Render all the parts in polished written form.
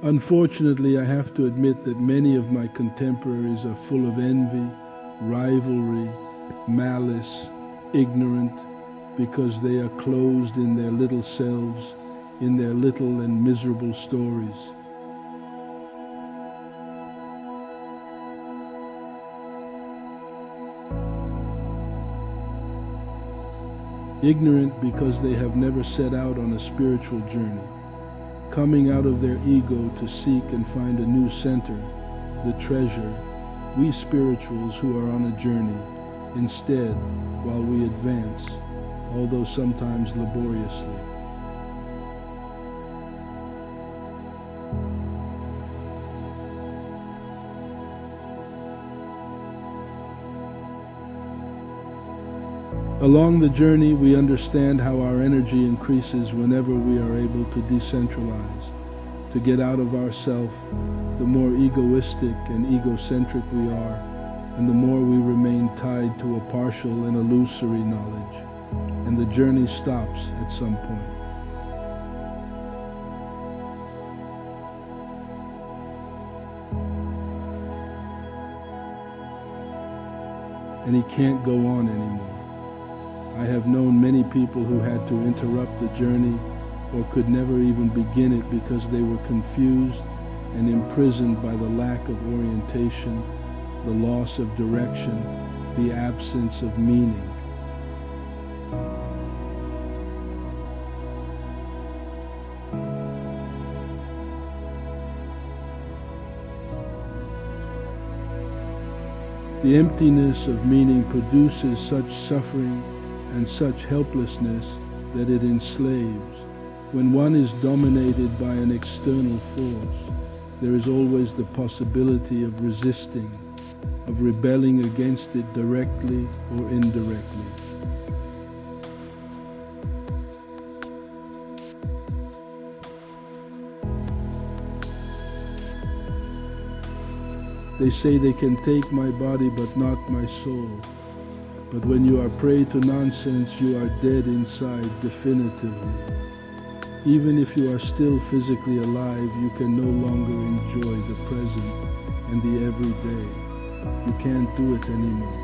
Unfortunately, I have to admit that many of my contemporaries are full of envy, rivalry, malice, ignorant, because they are closed in their little selves, in their little and miserable stories. Ignorant because they have never set out on a spiritual journey, coming out of their ego to seek and find a new center, the treasure, we spirituals who are on a journey, instead, while we advance, although sometimes laboriously. Along the journey, we understand how our energy increases whenever we are able to decentralize, to get out of ourself. The more egoistic and egocentric we are, and the more we remain tied to a partial and illusory knowledge, and the journey stops at some point. And he can't go on anymore. I have known many people who had to interrupt the journey or could never even begin it because they were confused and imprisoned by the lack of orientation, the loss of direction, the absence of meaning. The emptiness of meaning produces such suffering and such helplessness that it enslaves. When one is dominated by an external force, there is always the possibility of resisting, of rebelling against it directly or indirectly. They say they can take my body but not my soul. But when you are prey to nonsense, you are dead inside definitively. Even if you are still physically alive, you can no longer enjoy the present and the everyday. You can't do it anymore.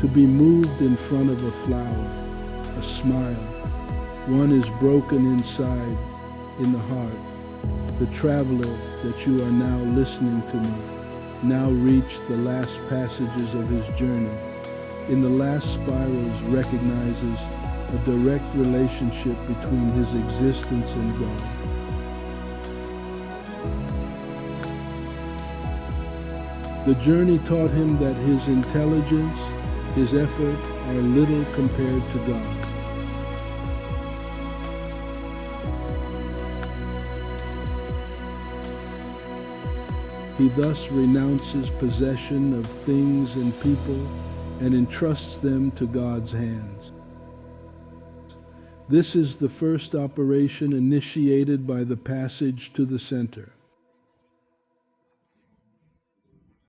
To be moved in front of a flower, a smile, one is broken inside, in the heart. The traveler that you are now listening to me, now reached the last passages of his journey. In the last spirals recognizes a direct relationship between his existence and God. The journey taught him that his intelligence, his effort are little compared to God. He thus renounces possession of things and people and entrusts them to God's hands. This is the first operation initiated by the passage to the center.